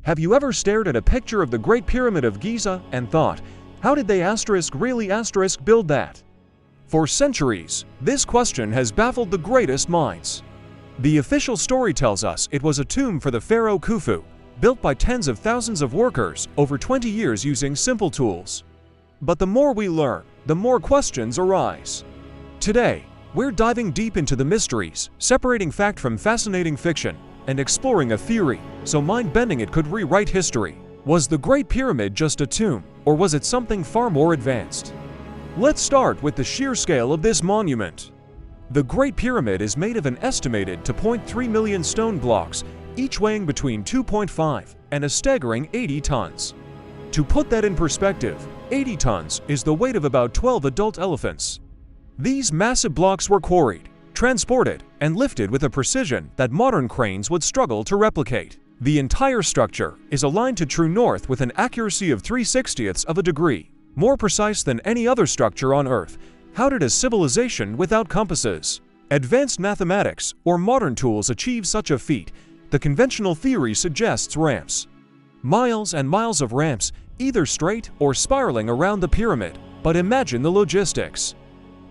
Have you ever stared at a picture of the Great Pyramid of Giza and thought, how did they really build that? For centuries, this question has baffled the greatest minds. The official story tells us it was a tomb for the Pharaoh Khufu, built by tens of thousands of workers over 20 years using simple tools. But the more we learn, the more questions arise. Today, we're diving deep into the mysteries, separating fact from fascinating fiction, and exploring a theory so mind-bending it could rewrite history. Was the Great Pyramid just a tomb, or was it something far more advanced? Let's start with the sheer scale of this monument. The Great Pyramid is made of an estimated 2.3 million stone blocks, each weighing between 2.5 and a staggering 80 tons. To put that in perspective, 80 tons is the weight of about 12 adult elephants. These massive blocks were quarried, transported, and lifted with a precision that modern cranes would struggle to replicate. The entire structure is aligned to true north with an accuracy of 3/60ths of a degree, more precise than any other structure on Earth. How did a civilization without compasses, advanced mathematics, or modern tools achieve such a feat? The conventional theory suggests ramps. Miles and miles of ramps, either straight or spiraling around the pyramid. But imagine the logistics.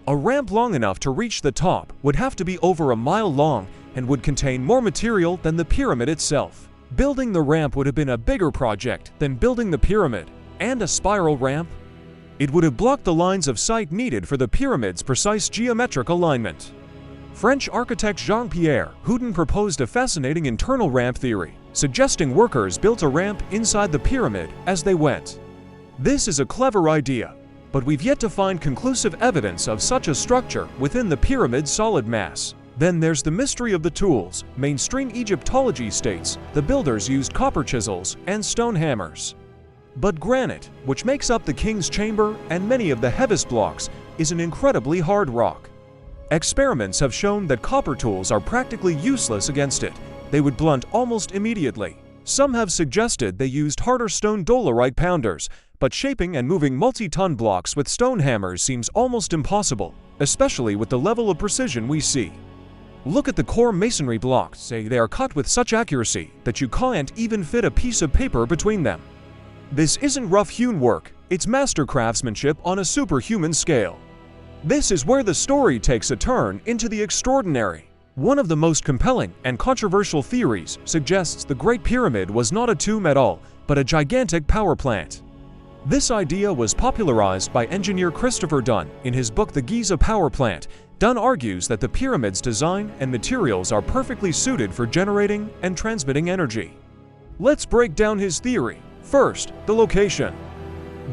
A ramp long enough to reach the top would have to be over a mile long and would contain more material than the pyramid itself. Building the ramp would have been a bigger project than building the pyramid. And a spiral ramp? It would have blocked the lines of sight needed for the pyramid's precise geometric alignment. French architect Jean-Pierre Houdin proposed a fascinating internal ramp theory, suggesting workers built a ramp inside the pyramid as they went. This is a clever idea, but we've yet to find conclusive evidence of such a structure within the pyramid's solid mass. Then there's the mystery of the tools. Mainstream Egyptology states the builders used copper chisels and stone hammers. But granite, which makes up the king's chamber and many of the heaviest blocks, is an incredibly hard rock. Experiments have shown that copper tools are practically useless against it. They would blunt almost immediately. Some have suggested they used harder stone dolerite pounders, but shaping and moving multi-ton blocks with stone hammers seems almost impossible, especially with the level of precision we see. Look at the core masonry blocks. They are cut with such accuracy that you can't even fit a piece of paper between them. This isn't rough-hewn work, it's master craftsmanship on a superhuman scale. This is where the story takes a turn into the extraordinary. One of the most compelling and controversial theories suggests the Great Pyramid was not a tomb at all, but a gigantic power plant. This idea was popularized by engineer Christopher Dunn in his book The Giza Power Plant. Dunn argues that the pyramid's design and materials are perfectly suited for generating and transmitting energy. Let's break down his theory. First, the location.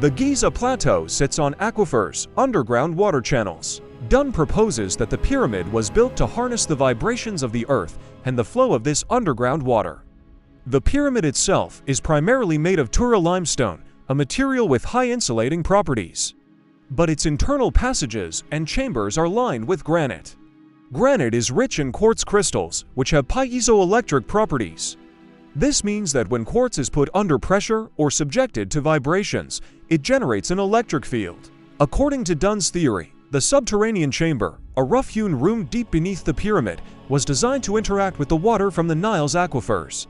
The Giza Plateau sits on aquifers, underground water channels. Dunn proposes that the pyramid was built to harness the vibrations of the earth and the flow of this underground water. The pyramid itself is primarily made of Tura limestone, a material with high insulating properties. But its internal passages and chambers are lined with granite. Granite is rich in quartz crystals, which have piezoelectric properties. This means that when quartz is put under pressure or subjected to vibrations, it generates an electric field. According to Dunn's theory, the subterranean chamber, a rough-hewn room deep beneath the pyramid, was designed to interact with the water from the Nile's aquifers.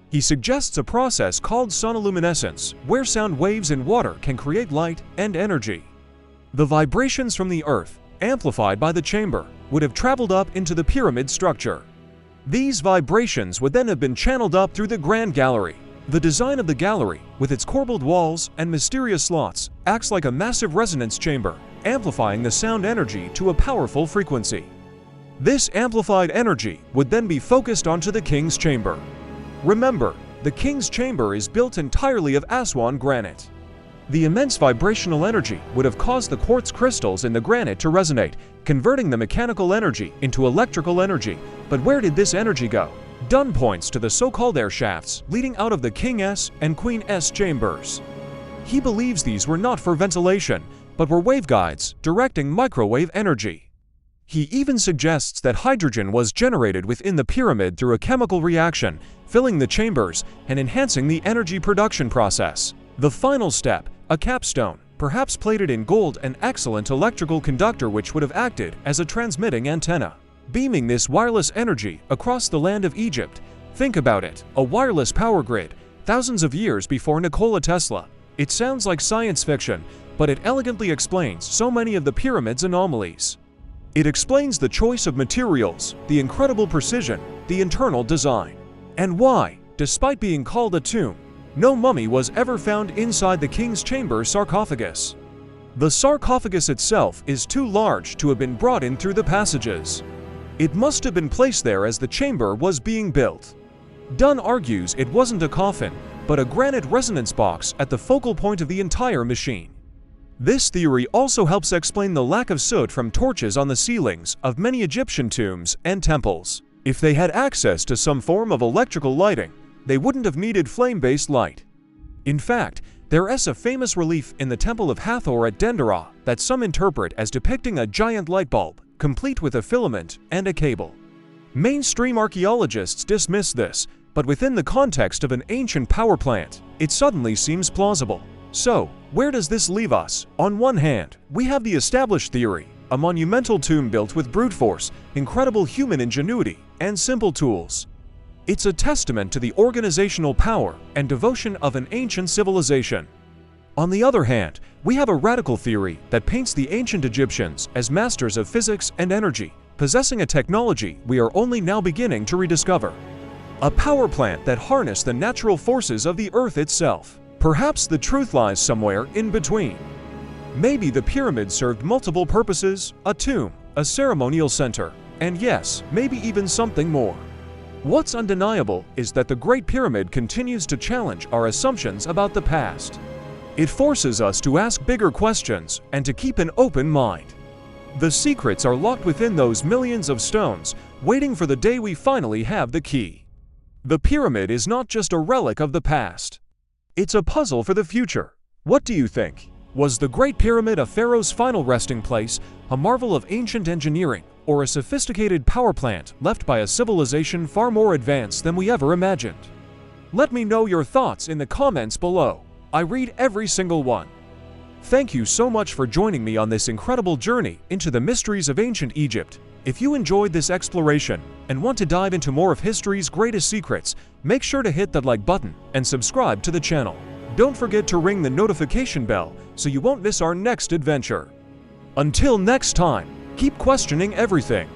He suggests a process called sonoluminescence, where sound waves in water can create light and energy. The vibrations from the earth, amplified by the chamber, would have traveled up into the pyramid structure. These vibrations would then have been channeled up through the Grand Gallery. The design of the gallery, with its corbelled walls and mysterious slots, acts like a massive resonance chamber, amplifying the sound energy to a powerful frequency. This amplified energy would then be focused onto the king's chamber. Remember, the king's chamber is built entirely of Aswan granite. The immense vibrational energy would have caused the quartz crystals in the granite to resonate, converting the mechanical energy into electrical energy. But where did this energy go? Dunn points to the so-called air shafts leading out of the King's and Queen's chambers. He believes these were not for ventilation, but were waveguides directing microwave energy. He even suggests that hydrogen was generated within the pyramid through a chemical reaction, filling the chambers and enhancing the energy production process. The final step, a capstone, perhaps plated in gold, an excellent electrical conductor which would have acted as a transmitting antenna, beaming this wireless energy across the land of Egypt. Think about it, a wireless power grid, thousands of years before Nikola Tesla. It sounds like science fiction, but it elegantly explains so many of the pyramid's anomalies. It explains the choice of materials, the incredible precision, the internal design, and why, despite being called a tomb, no mummy was ever found inside the king's chamber sarcophagus. The sarcophagus itself is too large to have been brought in through the passages. It must have been placed there as the chamber was being built. Dunn argues it wasn't a coffin, but a granite resonance box at the focal point of the entire machine. This theory also helps explain the lack of soot from torches on the ceilings of many Egyptian tombs and temples. If they had access to some form of electrical lighting, they wouldn't have needed flame-based light. In fact, there is a famous relief in the Temple of Hathor at Dendera that some interpret as depicting a giant light bulb, complete with a filament and a cable. Mainstream archaeologists dismiss this, but within the context of an ancient power plant, it suddenly seems plausible. So, where does this leave us? On one hand, we have the established theory, a monumental tomb built with brute force, incredible human ingenuity, and simple tools. It's a testament to the organizational power and devotion of an ancient civilization. On the other hand, we have a radical theory that paints the ancient Egyptians as masters of physics and energy, possessing a technology we are only now beginning to rediscover. A power plant that harnessed the natural forces of the earth itself. Perhaps the truth lies somewhere in between. Maybe the pyramid served multiple purposes, a tomb, a ceremonial center, and yes, maybe even something more. What's undeniable is that the Great Pyramid continues to challenge our assumptions about the past. It forces us to ask bigger questions and to keep an open mind. The secrets are locked within those millions of stones, waiting for the day we finally have the key. The pyramid is not just a relic of the past. It's a puzzle for the future. What do you think? Was the Great Pyramid a pharaoh's final resting place, a marvel of ancient engineering, or a sophisticated power plant left by a civilization far more advanced than we ever imagined? Let me know your thoughts in the comments below. I read every single one. Thank you so much for joining me on this incredible journey into the mysteries of ancient Egypt. If you enjoyed this exploration and want to dive into more of history's greatest secrets, make sure to hit that like button and subscribe to the channel. Don't forget to ring the notification bell so you won't miss our next adventure. Until next time, keep questioning everything.